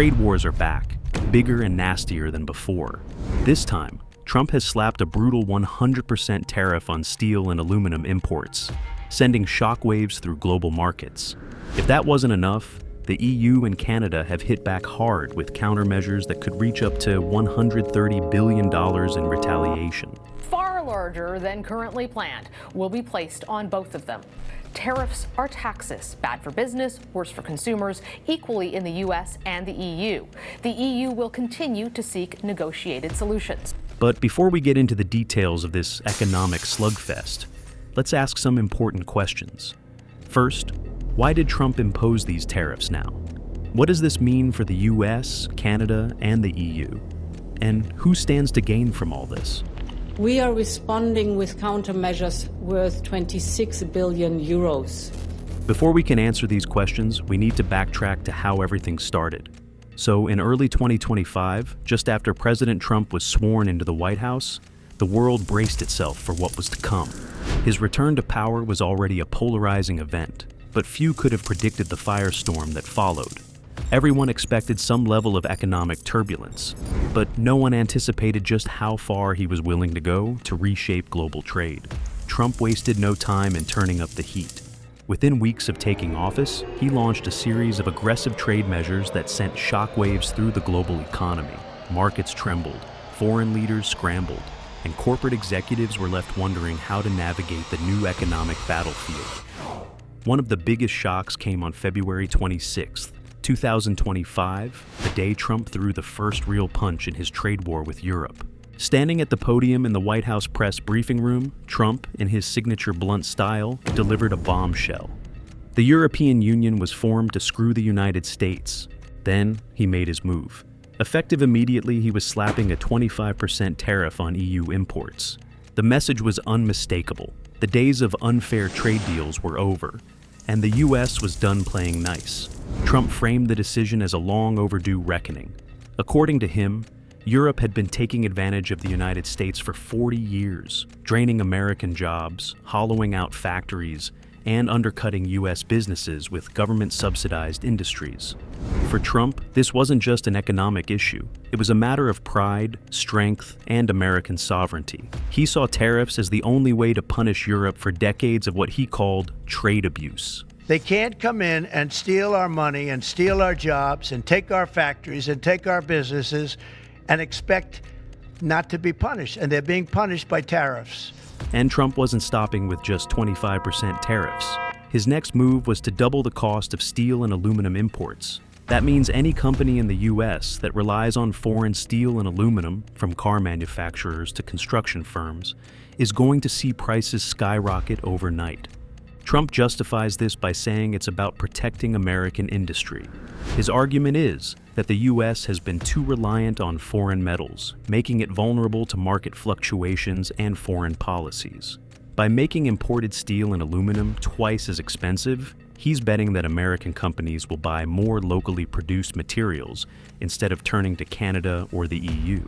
Trade wars are back, bigger and nastier than before. This time, Trump has slapped a brutal 100% tariff on steel and aluminum imports, sending shockwaves through global markets. If that wasn't enough, the EU and Canada have hit back hard with countermeasures that could reach up to $130 billion in retaliation. Far larger than currently planned will be placed on both of them. Tariffs are taxes, bad for business, worse for consumers, equally in the US and the EU. The EU will continue to seek negotiated solutions. But before we get into the details of this economic slugfest, let's ask some important questions. First, why did Trump impose these tariffs now? What does this mean for the US, Canada, and the EU? And who stands to gain from all this? We are responding with countermeasures worth 26 billion euros. Before we can answer these questions, we need to backtrack to how everything started. So in early 2025, just after President Trump was sworn into the White House, the world braced itself for what was to come. His return to power was already a polarizing event, but few could have predicted the firestorm that followed. Everyone expected some level of economic turbulence, but no one anticipated just how far he was willing to go to reshape global trade. Trump wasted no time in turning up the heat. Within weeks of taking office, he launched a series of aggressive trade measures that sent shockwaves through the global economy. Markets trembled, foreign leaders scrambled, and corporate executives were left wondering how to navigate the new economic battlefield. One of the biggest shocks came on February 26th, 2025, the day Trump threw the first real punch in his trade war with Europe. Standing at the podium in the White House press briefing room, Trump, in his signature blunt style, delivered a bombshell. The European Union was formed to screw the United States. Then, he made his move. Effective immediately, he was slapping a 25% tariff on EU imports. The message was unmistakable. The days of unfair trade deals were over, and the US was done playing nice. Trump framed the decision as a long overdue reckoning. According to him, Europe had been taking advantage of the United States for 40 years, draining American jobs, hollowing out factories, and undercutting US businesses with government-subsidized industries. For Trump, this wasn't just an economic issue. It was a matter of pride, strength, and American sovereignty. He saw tariffs as the only way to punish Europe for decades of what he called trade abuse. They can't come in and steal our money and steal our jobs and take our factories and take our businesses and expect not to be punished. And they're being punished by tariffs. And Trump wasn't stopping with just 25% tariffs. His next move was to double the cost of steel and aluminum imports. That means any company in the US that relies on foreign steel and aluminum, from car manufacturers to construction firms, is going to see prices skyrocket overnight. Trump justifies this by saying it's about protecting American industry. His argument is that the U.S. has been too reliant on foreign metals, making it vulnerable to market fluctuations and foreign policies. By making imported steel and aluminum twice as expensive, he's betting that American companies will buy more locally produced materials instead of turning to Canada or the EU.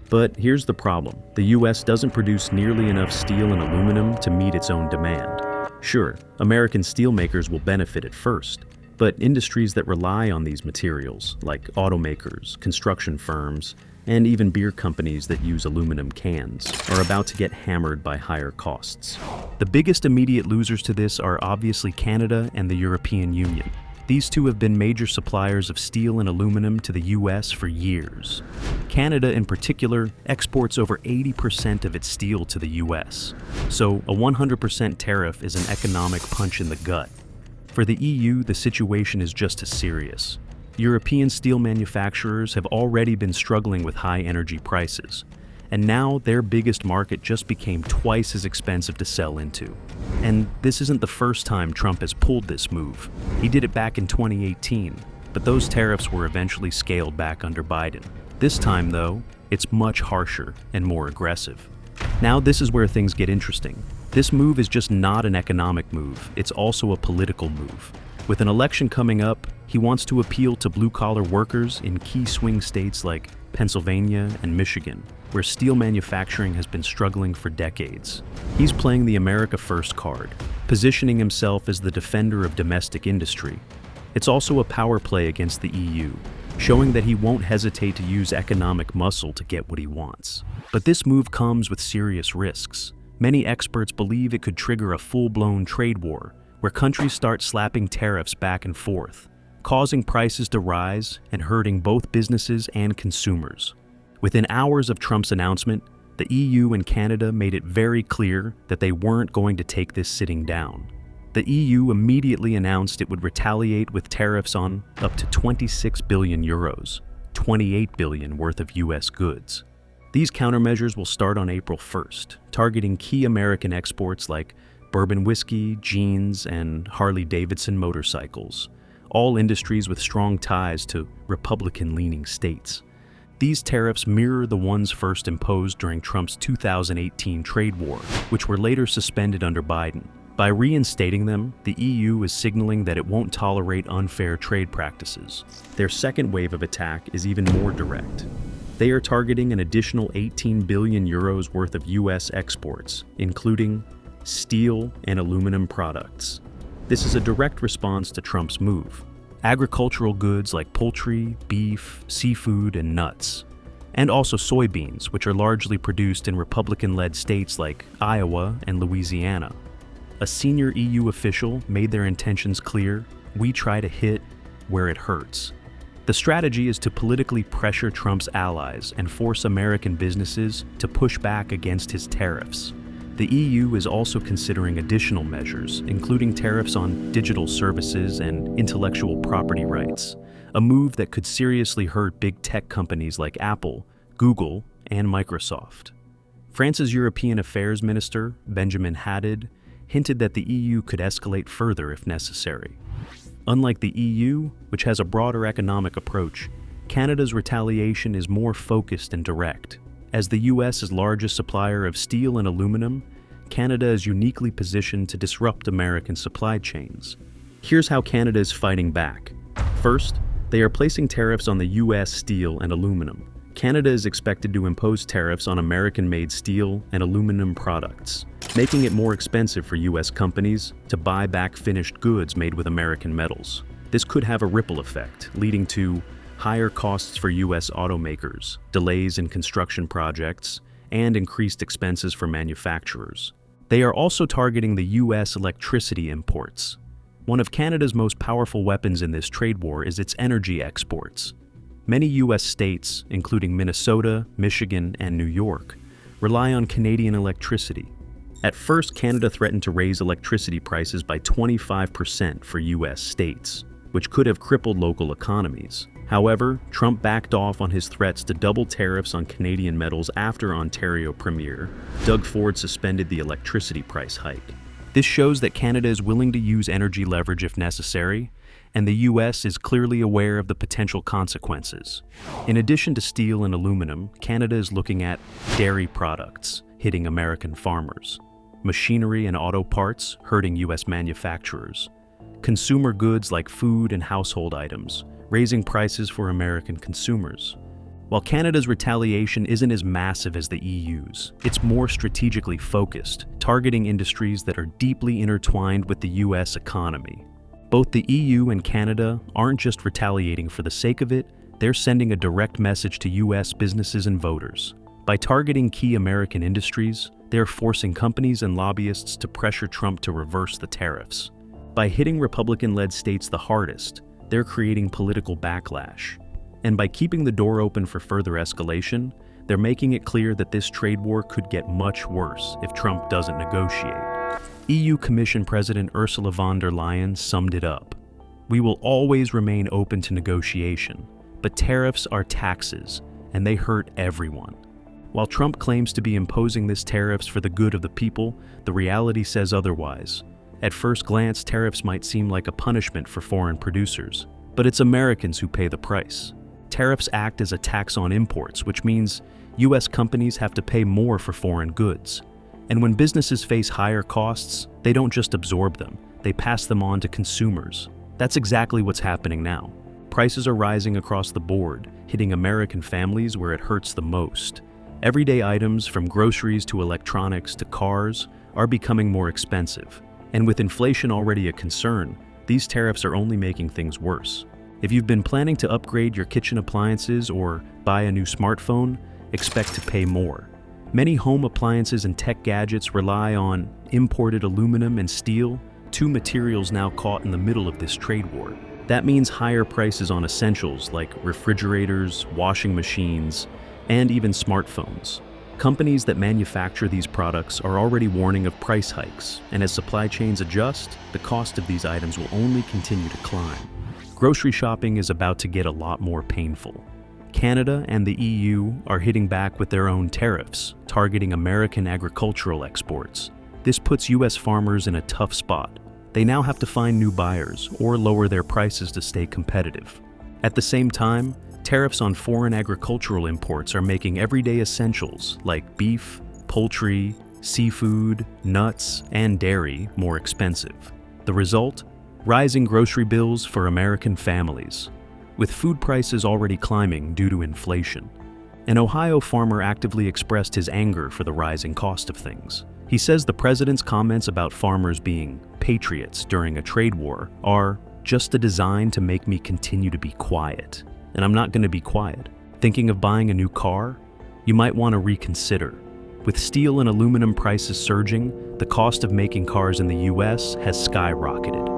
But here's the problem. The U.S. doesn't produce nearly enough steel and aluminum to meet its own demand. Sure, American steelmakers will benefit at first, but industries that rely on these materials, like automakers, construction firms, and even beer companies that use aluminum cans, are about to get hammered by higher costs. The biggest immediate losers to this are obviously Canada and the European Union. These two have been major suppliers of steel and aluminum to the US for years. Canada, in particular, exports over 80% of its steel to the US. So a 100% tariff is an economic punch in the gut. For the EU, the situation is just as serious. European steel manufacturers have already been struggling with high energy prices, and now their biggest market just became twice as expensive to sell into. And this isn't the first time Trump has pulled this move. He did it back in 2018, but those tariffs were eventually scaled back under Biden. This time, though, it's much harsher and more aggressive. Now this is where things get interesting. This move is just not an economic move, it's also a political move. With an election coming up, he wants to appeal to blue-collar workers in key swing states like Pennsylvania and Michigan, where steel manufacturing has been struggling for decades. He's playing the America First card, positioning himself as the defender of domestic industry. It's also a power play against the EU. showing that he won't hesitate to use economic muscle to get what he wants. But this move comes with serious risks. Many experts believe it could trigger a full-blown trade war, where countries start slapping tariffs back and forth, causing prices to rise and hurting both businesses and consumers. Within hours of Trump's announcement, the EU and Canada made it very clear that they weren't going to take this sitting down. The EU immediately announced it would retaliate with tariffs on up to 26 billion euros, 28 billion worth of US goods. These countermeasures will start on April 1st, targeting key American exports like bourbon whiskey, jeans, and Harley-Davidson motorcycles, all industries with strong ties to Republican-leaning states. These tariffs mirror the ones first imposed during Trump's 2018 trade war, which were later suspended under Biden. By reinstating them, the EU is signaling that it won't tolerate unfair trade practices. Their second wave of attack is even more direct. They are targeting an additional 18 billion euros worth of US exports, including steel and aluminum products. This is a direct response to Trump's move. Agricultural goods like poultry, beef, seafood, and nuts, and also soybeans, which are largely produced in Republican-led states like Iowa and Louisiana. A senior EU official made their intentions clear: we try to hit where it hurts. The strategy is to politically pressure Trump's allies and force American businesses to push back against his tariffs. The EU is also considering additional measures, including tariffs on digital services and intellectual property rights, a move that could seriously hurt big tech companies like Apple, Google, and Microsoft. France's European Affairs Minister, Benjamin Haddad, hinted that the EU could escalate further if necessary. Unlike the EU, which has a broader economic approach, Canada's retaliation is more focused and direct. As the US's largest supplier of steel and aluminum, Canada is uniquely positioned to disrupt American supply chains. Here's how Canada is fighting back. First, they are placing tariffs on the US steel and aluminum. Canada is expected to impose tariffs on American-made steel and aluminum products, making it more expensive for US companies to buy back finished goods made with American metals. This could have a ripple effect, leading to higher costs for US automakers, delays in construction projects, and increased expenses for manufacturers. They are also targeting the US electricity imports. One of Canada's most powerful weapons in this trade war is its energy exports. Many US states, including Minnesota, Michigan, and New York, rely on Canadian electricity. At first, Canada threatened to raise electricity prices by 25% for US states, which could have crippled local economies. However, Trump backed off on his threats to double tariffs on Canadian metals after Ontario Premier Doug Ford suspended the electricity price hike. This shows that Canada is willing to use energy leverage if necessary, and the US is clearly aware of the potential consequences. In addition to steel and aluminum, Canada is looking at dairy products, hitting American farmers, machinery and auto parts, hurting US manufacturers, consumer goods like food and household items, raising prices for American consumers. While Canada's retaliation isn't as massive as the EU's, it's more strategically focused, targeting industries that are deeply intertwined with the US economy. Both the EU and Canada aren't just retaliating for the sake of it, they're sending a direct message to US businesses and voters. By targeting key American industries, they're forcing companies and lobbyists to pressure Trump to reverse the tariffs. By hitting Republican-led states the hardest, they're creating political backlash. And by keeping the door open for further escalation, they're making it clear that this trade war could get much worse if Trump doesn't negotiate. EU Commission President Ursula von der Leyen summed it up. We will always remain open to negotiation, but tariffs are taxes, and they hurt everyone. While Trump claims to be imposing these tariffs for the good of the people, the reality says otherwise. At first glance, tariffs might seem like a punishment for foreign producers, but it's Americans who pay the price. Tariffs act as a tax on imports, which means US companies have to pay more for foreign goods. And when businesses face higher costs, they don't just absorb them, they pass them on to consumers. That's exactly what's happening now. Prices are rising across the board, hitting American families where it hurts the most. Everyday items, from groceries to electronics to cars, are becoming more expensive. And with inflation already a concern, these tariffs are only making things worse. If you've been planning to upgrade your kitchen appliances or buy a new smartphone, expect to pay more. Many home appliances and tech gadgets rely on imported aluminum and steel, two materials now caught in the middle of this trade war. That means higher prices on essentials like refrigerators, washing machines, and even smartphones. Companies that manufacture these products are already warning of price hikes, and as supply chains adjust, the cost of these items will only continue to climb. Grocery shopping is about to get a lot more painful. Canada and the EU are hitting back with their own tariffs, targeting American agricultural exports. This puts U.S. farmers in a tough spot. They now have to find new buyers or lower their prices to stay competitive. At the same time, tariffs on foreign agricultural imports are making everyday essentials like beef, poultry, seafood, nuts, and dairy more expensive. The result? Rising grocery bills for American families, with food prices already climbing due to inflation. An Ohio farmer actively expressed his anger for the rising cost of things. He says the president's comments about farmers being patriots during a trade war are just a design to make me continue to be quiet. And I'm not going to be quiet. Thinking of buying a new car? You might want to reconsider. With steel and aluminum prices surging, the cost of making cars in the US has skyrocketed.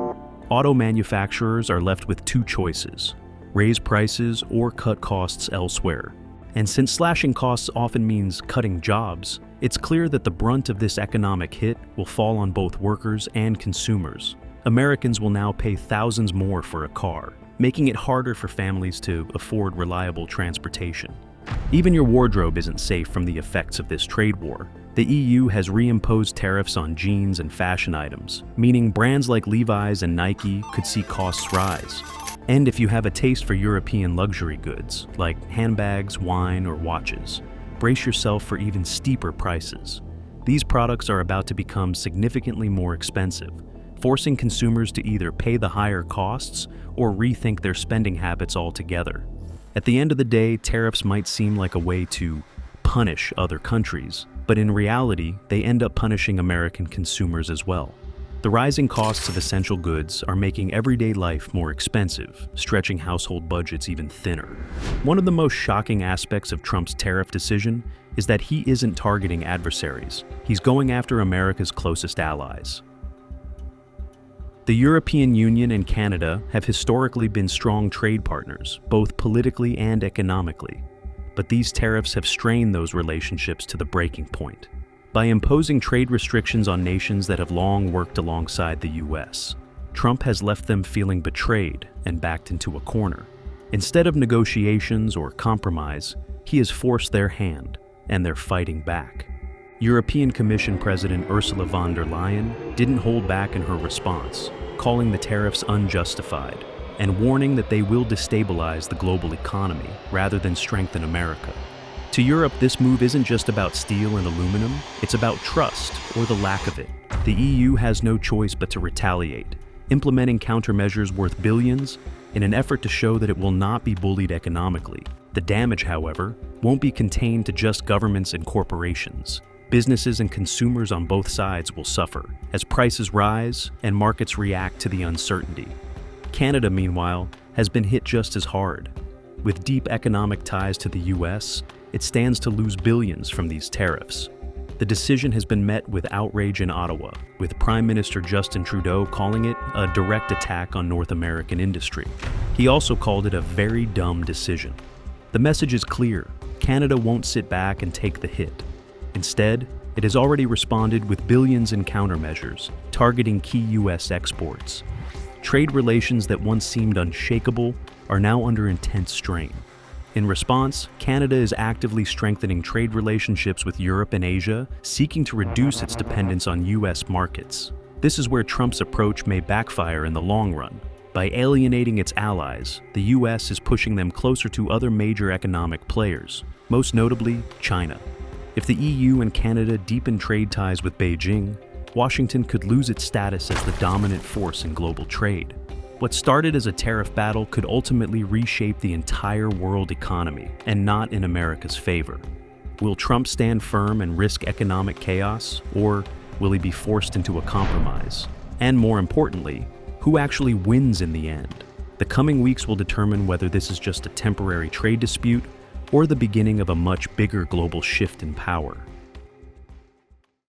Auto manufacturers are left with two choices: raise prices or cut costs elsewhere. And since slashing costs often means cutting jobs, it's clear that the brunt of this economic hit will fall on both workers and consumers. Americans will now pay thousands more for a car, making it harder for families to afford reliable transportation. Even your wardrobe isn't safe from the effects of this trade war. The EU has reimposed tariffs on jeans and fashion items, meaning brands like Levi's and Nike could see costs rise. And if you have a taste for European luxury goods, like handbags, wine, or watches, brace yourself for even steeper prices. These products are about to become significantly more expensive, forcing consumers to either pay the higher costs or rethink their spending habits altogether. At the end of the day, tariffs might seem like a way to punish other countries, but in reality, they end up punishing American consumers as well. The rising costs of essential goods are making everyday life more expensive, stretching household budgets even thinner. One of the most shocking aspects of Trump's tariff decision is that he isn't targeting adversaries. He's going after America's closest allies. The European Union and Canada have historically been strong trade partners, both politically and economically. But these tariffs have strained those relationships to the breaking point. By imposing trade restrictions on nations that have long worked alongside the US, Trump has left them feeling betrayed and backed into a corner. Instead of negotiations or compromise, he has forced their hand, and they're fighting back. European Commission President Ursula von der Leyen didn't hold back in her response, calling the tariffs unjustified and warning that they will destabilize the global economy rather than strengthen America. To Europe, this move isn't just about steel and aluminum, it's about trust, or the lack of it. The EU has no choice but to retaliate, implementing countermeasures worth billions in an effort to show that it will not be bullied economically. The damage, however, won't be contained to just governments and corporations. Businesses and consumers on both sides will suffer as prices rise and markets react to the uncertainty. Canada, meanwhile, has been hit just as hard. With deep economic ties to the US, it stands to lose billions from these tariffs. The decision has been met with outrage in Ottawa, with Prime Minister Justin Trudeau calling it a direct attack on North American industry. He also called it a very dumb decision. The message is clear: Canada won't sit back and take the hit. Instead, it has already responded with billions in countermeasures, targeting key US exports. Trade relations that once seemed unshakable are now under intense strain. In response, Canada is actively strengthening trade relationships with Europe and Asia, seeking to reduce its dependence on US markets. This is where Trump's approach may backfire in the long run. By alienating its allies, the US is pushing them closer to other major economic players, most notably China. If the EU and Canada deepen trade ties with Beijing, Washington could lose its status as the dominant force in global trade. What started as a tariff battle could ultimately reshape the entire world economy, and not in America's favor. Will Trump stand firm and risk economic chaos, or will he be forced into a compromise? And more importantly, who actually wins in the end? The coming weeks will determine whether this is just a temporary trade dispute or the beginning of a much bigger global shift in power.